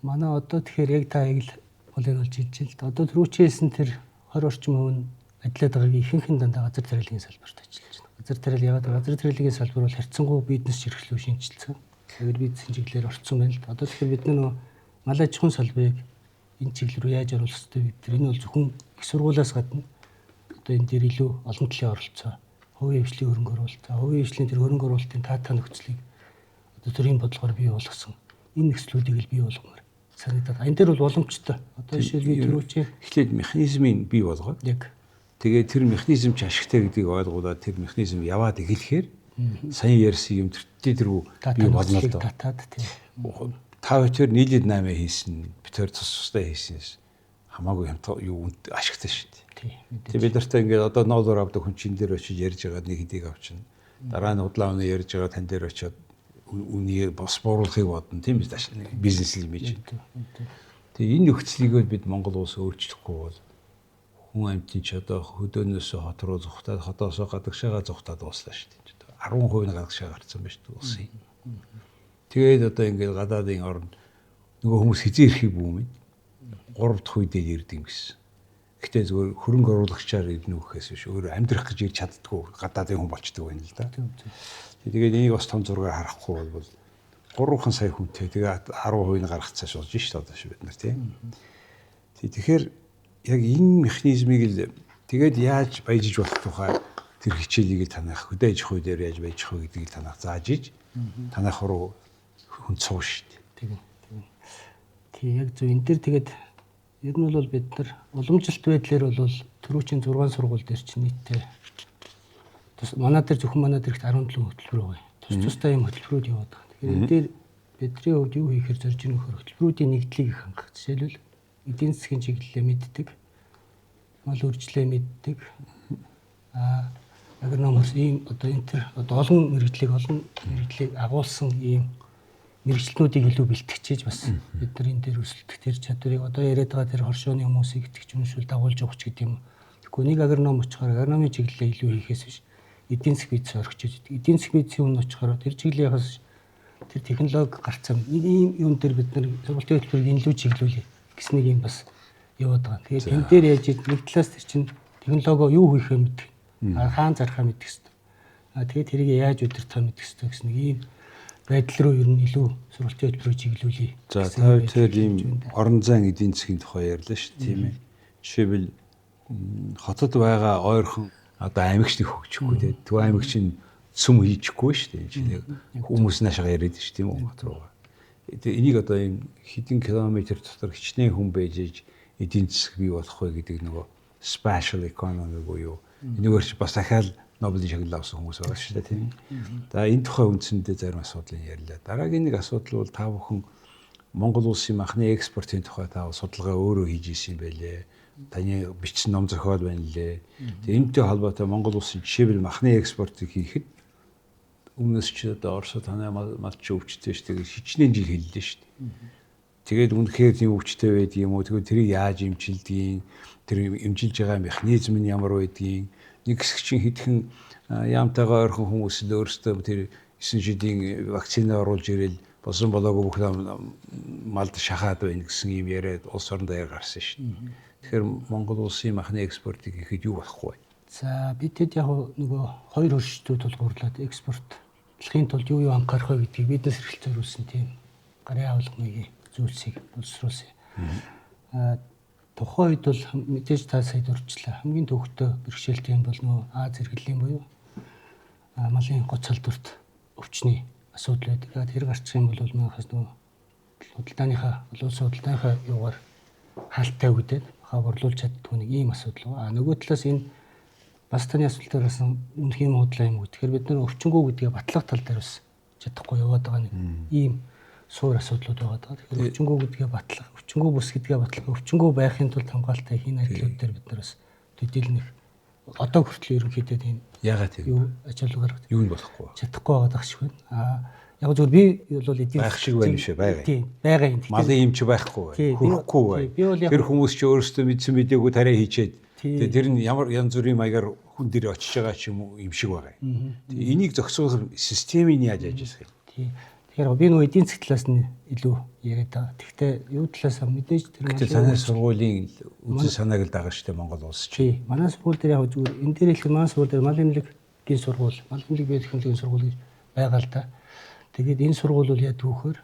Манай одоо тэгэхээр яг та яг л голыг олж хэлж л одоо түрүүчээсэн тэр 20 орчим хувь нь ажиллаад байгааг ихэнх нь дандаа газар тариаллын салбарт ажиллаж байна. Газар тариал яваад газар тариаллын салбар бол харьцангуй бизнес чирхлүү шинжилсэн. Тэгэхээр бизнесийн чиглэлээр орцсон байна л. Одоо тэгэхээр бид нар мал аж ахуйн салбарыг энэ чиглэл рүү яаж оруулах ёстой вэ гэдэг. Энэ бол зөвхөн их сургуулиас гадна одоо энэ дээр илүү олон талын оролцоо, хувийн хвшлийн хөрөнгө оруулалт, хувийн хвшлийн тэр хөрөнгө оруулалтын таатай нөхцөлийг одоо төрийн бодлогоор бий болгосон энэ нөхцлүүдийг л бий болгомоор санагдаад. Энэ дээр бол боломжтой. Одоо жишээлбэл түрүүчээ эхлээд механизмыг бий болгоод яг тэгээ тэр механизм ч ашигтай гэдгийг ойлгуулаад тэр механизм яваад эхлэхээр сайн ярьсан юм тэрүү бий болно л доо. татаад тийм. Та хоёр нийлээд 8 хийсэн, бид хоёр тустай хийсэн хамаагүй юу ашигтай шүү дээ. Тэгээ бид нартай ингээд одоо ноолоор авдаг хүн чин дээр очиж ярьж байгаа нэг хэдийг авчна. Дараа нь удлаа өнө ярьж байгаа тань дээр очиод үнийг бос бууруулахыг бодно тийм биз бизнес имиж. Тэгээ энэ нөхцөлийг бид Монгол улс өөрчлөхгүй бол хүн амьтын ч одоо хөдөөнөөс хот руу зүхтаад хотоосоо гадагшаага зүхтаад дуслаа шүү дээ. 10% нь гадагшаа гарцсан байж тээ улсын. Тэгээд одоо ингээд гадаадын орнд нөгөө хүмүүс хизээ ирэхийг бүүмэд 3 дахь үедээ ирдэг юм гэсэн. Гэхдээ зөвхөн хөрөнгө оруулагчаар ирнэ үхэхээс биш өөр амьдрах гэж ирж чаддгүй гадаадын хүн болчдөг байна л да. Тэгээд энийг бас том зургаар харахгүй бол 3 сая хүнтэй тэгээд 10% нь гарах цааш болж шүү дээ одоо бид нар тийм. Тэгэхээр яг энэ механизмыг л тэгээд яаж баяжиж болох тухай тэр хичээлийг танах хөдөө аж ахуй дээр яаж баяжих вэ гэдгийг танах зааж иж танах руу хүн цуг шүү дээ. Тийм яг зөв энэ дээр тэгээд ер нь бол бид нар уламжлалт байдлаар бол түрүүчийн 6 сургууль дээр чинь нийтдээ манай дээр зөвхөн манай дээр 17 хөтөлбөр байгаа. Тустай юм хөтөлбөрүүд яваад байгаа. Тэгэхээр энэ дээр бидний хувьд юу хийхээр зорж ийнө нөхөр хөтөлбөрүүдийн нэгдлийг их хангах. Жишээлбэл эдийн засгийн чиглэлээ мэддэг, мал үржлээ мэддэг, агрономос ийм одоо энэ төр одоо олон мэрэгжлийг агуулсан ийм мэрэгчлэнүүдийг илүү бэлтгэж бас бид нар энэ дээр өсөлтөх тэр чадварыг одоо яриад байгаа тэр хоршооны хүмүүсийг итгэж үншүүл дагуулж явах ч гэдэг юм. Тэгэхгүй нэг агроном очихоор агрономын чиглэлээ илүү хийхээс биш эдийн засгийн бизнес орхиж идэг. Эдийн засгийн бизнесийн өмнө очихоор тэр чиглэлийн яхаас тэр технологи гарцсан нэг ийм юм дээр бид нар сургалтын хөтөлбөрийг илүү чиглүүлээ гэсэн нэг юм бас яваад байгаа. Тэгээд энэ дээр яаж нэг талаас тэр чинь технологио юу хийх юм мэдэх. Хаан зархаа мэдэх хэрэгтэй. Тэгээд тэрийг яаж удирдах мэдэх хэрэгтэй гэсэн нэг ийм байдал руу ер нь илүү сургалтын хөтөлбөрийг чиглүүлээ. За тэр ийм орон зайн эдийн засгийн тухай ярьлаа шүү дээ тийм ээ. Жишээлбэл хотод байгаа ойрхон одоо аймагч нэг хөгжихгүй тийм. Төв аймагч нь цөм хийчихгүй шүү дээ. Жишээ хүмүүс наашаа яриад шүү тийм үү хот руугаа. Энийг одоо ийм хэдэн километр дотор хичнээн хүн байж эдийн засаг бий болох вэ гэдэг нөгөө spatial economy буюу энэгээр ч бас дахиад Нобелийн шагнал авсан хүмүүс байгаа шүү дээ тийм. За энэ тухай үндсэндээ зарим асуудлыг ярьлаа. Дараагийн нэг асуудал бол та бүхэн Монгол улсын махны экспортын тухай та судалгаа өөрөө хийж исэн байлээ. Таны бичсэн ном зохиол байна лээ. Тэгээ энэтэй холбоотой Монгол улсын жишээлбэл махны экспортыг хийхэд өмнөөс ч одоо Оросд танай малч өвчтэй шүү дээ хичнээн жил хэллээ шүү дээ. Тэгээд үнэхээр тийм өвчтэй байдаг юм уу? Тэгээд тэрийг яаж эмчилдгийг, тэр эмчилж байгаа механизм нь ямар байдгийг, нэг хэсэг чинь хэдхэн яамтайгаа ойрхон хүмүүс л өөрсдөө тэр 9 шидийн вакцина оруулж ирэл босон болоогүй бүх малд шахаад байна гэсэн юм яриад улс орон даяар гарсан шин. Тэгэхээр Монгол улсын махны экспортыг ихэд юу болохгүй вэ? За бид хэд яг нөгөө хоёр хөрштэй тулгуурлаад экспортлохын тулд юу анхаарах вэ гэдгийг биднес эрхлэлт зориулсан тийм гарын авалгын зүйлсийг боловсруулсан. Тухайн үед бол мэдээж та сая дурчлаа. Хамгийн төвхтөө бэрхшээлтэй юм бол нөгөө Аз зэрэглэлийн буюу малын гоц халдварт өвчний асуудал байдаг. Тэр гарчих юм бол манайхаас нөгөө худалдааныхаа улсын худалдааныхаа юугаар хаалттай үгдээд хаа борлуулж чаддгүй нэг ийм асуудал байна. Нөгөө талаас энэ бас таны асуултаар басан үнэх юм худлаа юм уу? Тэгэхээр бид нар өвчнгөө гэдгээ батлах тал дээр бас чадахгүй яваад байгаа нэг ийм суур асуудлууд байгаа. Тэгэхээр өвчнгөө гэдгээ батлах, өвчнгөө бүс гэдгээ батлах, өвчнгөө байхын тулд хамгаалалттай хийн ажлууд дээр бид нар бас төдийлнэх одоо хүртэл ерөнхийдөө тийм яагаад тийм юу ажиглалгаар юу нь болохгүй чадахгүй байгаа шиг байна. Яг зөв би бол эдийн байх шиг байна шээ байгаа. Тийм байгаа юм. Малын эмч байхгүй бай. Хөрөхгүй бай. Тэр хүмүүс ч өөрсдөө мэдсэн мэдээгүй тариа хийчээд тэр нь ямар янз бүрийн маягаар хүн дээр очиж байгаа ч юм уу юм шиг байгаа. Энийг зохицуулах системийг яаж ажиллах юм? Тийм. Тэгэхээр би нөгөө эдийн засгийн талаас нь илүү яриад байгаа. Гэхдээ юу талаас нь мэдээж тэр санаа сургуулийн үндсэн санааг л дагаа штэ Монгол улс чи. Тийм. Манай сургууль дээр яг зүгээр энэ дээр хэлэх манай сургууль дээр мал эмнэлгийн сургууль, мал эмнэлэг биотехнологийн сургууль гэж байгаа л да. Тэгээд энэ сургууль бол яд вөхөр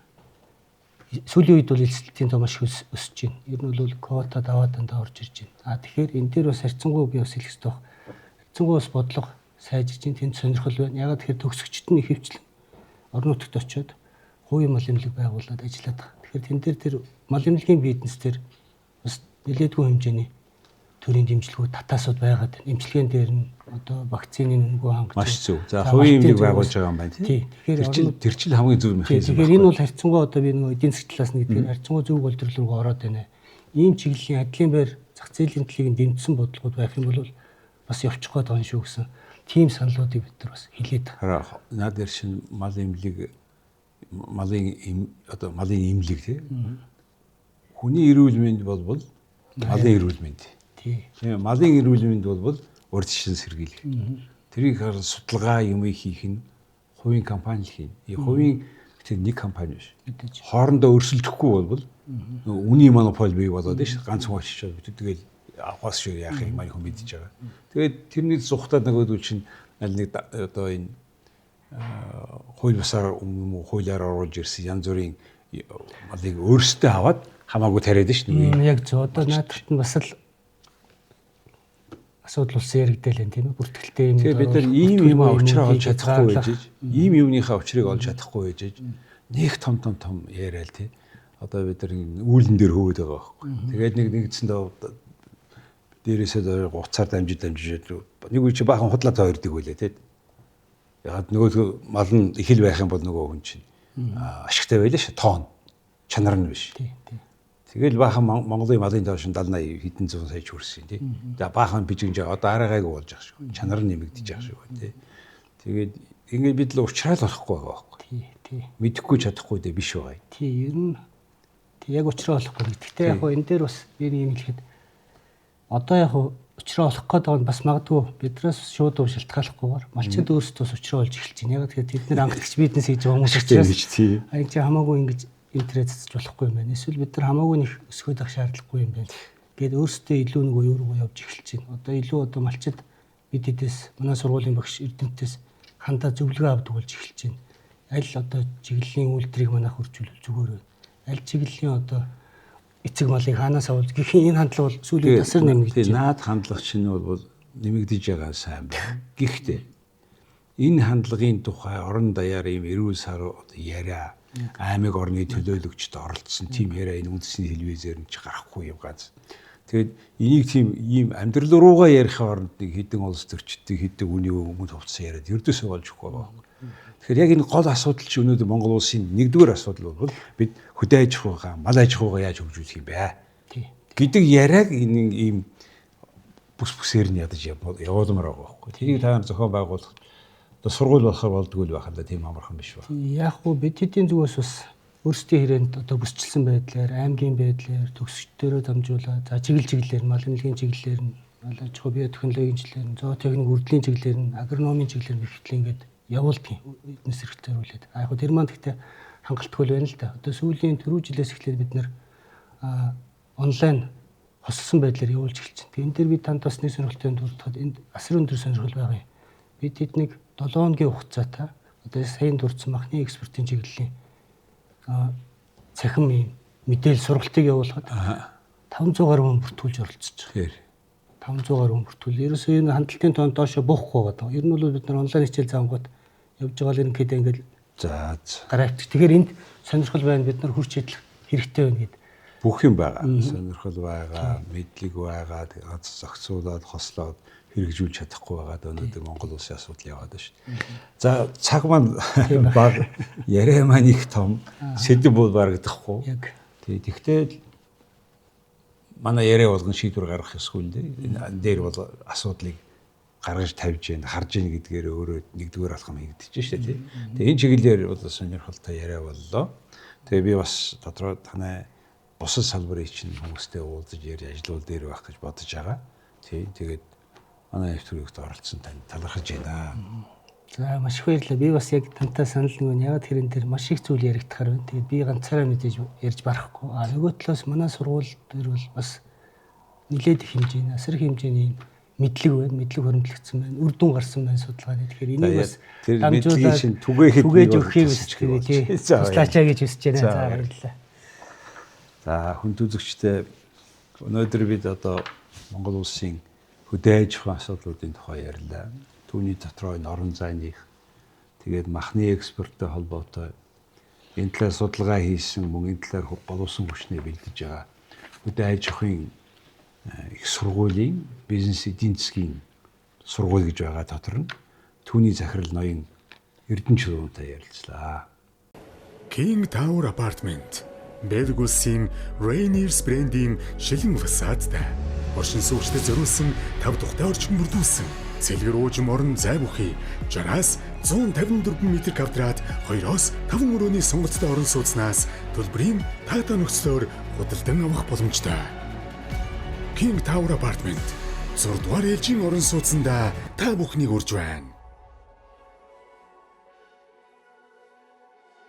сүүлийн үед бол эзэлтийн том маш их өсөж байна. Ер нь бол квота даваад дандаа орж ирж байна. Тэгэхээр энэ дээр бас харьцангуй би бас хэлэх хэрэгтэй. Харьцангуй бас бодлого сайжирч байна. Тэнд сонирхол байна. Ягаад тэгэхээр төгсөгчд нь их хвчлэн орон нутагт очиод хувийн мал эмнэлэг байгуулад ажиллаад байгаа. Тэгэхээр тэн дээр тэр мал эмнэлгийн бизнес дээр бас нэлээдгүй хэмжээний төрийн дэмжлэгүүд татаасууд байгаад байна. Эмчилгээнд дээр нь одоо вакцины үнэгүй хангаж маш зөв. За хувийн эмнэлэг байгуулж байгаа юм байна тийм. Тэгэхээр тэр чинь хамгийн зөв механизм. Тэгэхээр энэ бол харьцангуй одоо би нөгөө эдийн засгийн талаас нь гэдгээр харьцангуй зөв голдрол руу ороод байна. Ийм чиглэлийн адилын байр зах зээлийн төлөвийг дэмжсэн бодлогод байх юм бол бас явчих гээд байгаа юм шүү гэсэн тийм саналуудыг бид нар бас хэлээд байгаа. Наад дээр шин мал эмнэлэг одоо малын эмнэлэг тийм. Хүний эрүүл мэнд болбол малын эрүүл мэнд. Тийм. Малын эрүүл мэнд болбол урд шин сэргийлэх. Тэрийг судалгаа юм хийх нь хувийн компани л хийн. Хувийн тэр нэг компани биш. Хоорондоо өрсөлдөхгүй болбол үний монопол бий болоод ш ганц хүн очиж тэгэл авахс шүү яах юм маань хүн мэдчихэж байгаа. Тэгээд тэрний зүхтаад нөгөөдөл чинь аль нэг одоо энэ хууль бусаар юм уу хуулиар оруулж ирсэн янз бүрийн малыг өөрсдөө аваад хамаагүй тариад ш нэг. Яг зөв одоо наадахт нь бас л асуудал улсын яригдэл юм тийм ээ бүртгэлтэй юм. Тэгээ бид нар ийм юм авчраа олж чадахгүй байж, ийм юмныхаа учрыг олж чадахгүй байж нэг том яриа л тий. Одоо бид нар үүлэн дээр хөвөд байгаа байхгүй. Тэгээд нэгдсэндээ дээрээсээ гуцаар дамжиж нэг үе чи баахан худлаатай хоёрдаг байлаа тий. Яг нөгөө мал нь их л байх юм бол нөгөө хүн чинь ашигтай байлаа ш тоон чанар нь биш. Тэгэл баахан Монголын малын тоош 70-80 хэдэн зуун сая хүрсэн тий. За баахан бижигж одоо араагайг болж байгаа шүү. Чанар нь нэмэгдэж байгаа шүү тий. Тэгээд ингээд бид л уучраал болохгүй байгаа байхгүй. Тий. Мэдэхгүй чадахгүй дээ биш байгаа. Тий, ер нь яг уучраа болохгүй. Гэхдээ яг энэ дээр бас би юм хэлэхэд одоо яг уучраа болох гээд байгаа нь бас магадгүй биднээс шууд шалтгааллахгүйгээр малчид өөрсдөө уучраа болж эхэлж байна. Яг тэгэхээр тэд нар ангидагч бизнес хийж байгаа хүмүүс учраас аяг чи хамаагүй ингэж интернет цэцэж болохгүй юм байна. Эсвэл бид нар хамаагүй нэг өсгөөд авах шаардлагагүй юм байна. Гээд өөрсдөө илүү нэг юу руу явж эхэлж байна. Одоо илүү одоо малчид бид эдээс манай сургуулийн багш эрдэмтдээс хандаа зөвлөгөө авдаг болж эхэлж байна. Аль одоо чиглэлийн үйлдвэрийг манайх хөржүүлэх зүгээр байна. Аль чиглэлийн одоо эцэг малыг хаанаас авах гэхийн энэ хандлага бол сүүлийн тасар нэмэгдэж байна. Наад хандлага чинь бол нэмэгдэж байгаа сайн байна. Гэхдээ энэ хандлагын тухай орон даяар ийм эрүүл сар яриа аймаг орны төлөөлөгчд оролцсон тийм яриа энэ үндэсний телевизээр нь ч гарахгүй юм ганц. Тэгээд энийг тийм ийм амьдрал руугаа ярихын оронд нэг хэдэн улс төрчдгийг хэдэн хүний өмнө хувцсан яриад ердөөсөө болж өгөхгүй байгаа. Тэгэхээр яг энэ гол асуудал чи өнөөдөр Монгол улсын нэгдүгээр асуудал бол бид хөдөө аж ахуйгаа, мал аж ахуйгаа яаж хөгжүүлэх юм бэ гэдэг яриаг энэ ийм бүсээр нь ядаж явуулмаар байгаа байхгүй. Тэрийг та нар зохион байгуулах одоо сургууль болохоор болдгүй л байх л да тийм амархан биш ба. Яг уу бид хэдийн зүгээс бас өөрсдийн хүрээнд одоо бүсчилсэн байдлаар, аймгийн байдлаар төгсөгчдөрөө дамжуулаад, за чиглэлээр, мал эмнэлгийн чиглэлээр нь, малажгүй био технологийн чиглэлээр нь, зоотехник үрдэлийн чиглэлээр нь, агрономийн чиглэлээр нь хөвтлээ ингээд явуулдаг эднес хэрэгтэй зүйлээд. Яг хөө тэр маань гэхдээ хангалтгүй байна л да. Одоо сүүлийн түрүү жилээс эхлээд бид нэр онлайн хоссон байдлаар явуулж эхэлж байна. Энэ дээр би танд бас нэг сонирхолтой дурдахад энд асар өндөр сонирхол байгаа юм. Бид тэднийг 7 хоногийн хугацаатай одоо саяын дурдсан махны экспортын чиглэлийн цахим юм мэдээлэл сургалтыг явуулахад 500 гаруй хүн бүртгүүлж оролцож байгаа. 500 гаруй хүн бүртгүүл. Ерөөсөө энэ хандлтын тоонд доошо буухгүй байгаа. Ер нь бол бид нар онлайн хичээл заангууд явж байгаа л ерөнхийдөө ингээд гараач. Тэгэхээр энд сонирхол байна, бид нар хурц идэх хэрэгтэй байна гэдэг. Бүх юм байгаа. Сонирхол байгаа, мэдлэг байгаа, зохицуулаад, хослоод хэрэгжүүлж чадахгүй байгаа өнөөдөр Монгол улсын асуудал яваад байна шүү дээ. За цаг маань баг яриа маань их том, сэдв бол барагдахгүй. Тэгвэл манай яриа болгон шийдвэр гаргах ёсгүй л дээ. Энэ дээр бол асуудлыг гаргаж тавьж байна, харж байна гэдгээр өөрөө нэгдүгээр алхам хийгдэж шүү дээ. Тэгээ энэ чиглэлээр бол сонирхолтой яриа боллоо. Тэгээ би бас дотроо танай бусад салбарын чинь хүмүүстэй уулзаж ярьж ажлуул дээр байх гэж бодож байгаа. Тэгээд манай нэвтрүүлэгт оролцсон танд талархаж байна. За маш их баярлалаа. Би бас яг тантай санал нэг нь ягаад хэрэн дээр маш их зүйл яригдахаар байна. Тэгээд би ганцаараа мэдээж ярьж барахгүй. Нөгөө талаас манай сургууль дээр бол бас нэлээд их хэмжээний, асар их хэмжээний мэдлэг байна, мэдлэг хөрөмтлөгдсөн байна, үр дүн гарсан байна судалгааны. Тэгэхээр энийг бас дамжуулаад түгээж өгөхийг туслаачаа гэж хүсэж байна. За баярлалаа. За хүнд үзэгчтэй өнөөдөр бид одоо Монгол улсын хөдөө аж ахуйн асуудлуудын тухай ярьлаа. Түүний дотроо энэ орон зайных, тэгээд махны экспорттой холбоотой энэ талаар судалгаа хийсэн, мөн энэ талаар боловсон хүчнээ бэлдэж байгаа хөдөө аж ахуйн их сургуулийн бизнес эдийн засгийн сургууль гэж байгаа дотор нь түүний захирал ноён Эрдэнэ Чулуунтай ярилцлаа. King Tower Apartment Бэлэг улсын Rainiers брендийн шилэн фасадтай оршин суугчдад зориулсан 5 тухтай орчин бүрдүүлсэн цэлгэр уужим орон зай бүхий 60-аас 154 м2-т 2-оос 5 өрөөний сонголттой орон сууцнаас төлбөрийн таатай нөхцлөөр худалдан авах боломжтой. King Tower Apartment 6 дугаар ээлжийн орон сууцанда та бүхнийг урьж байна.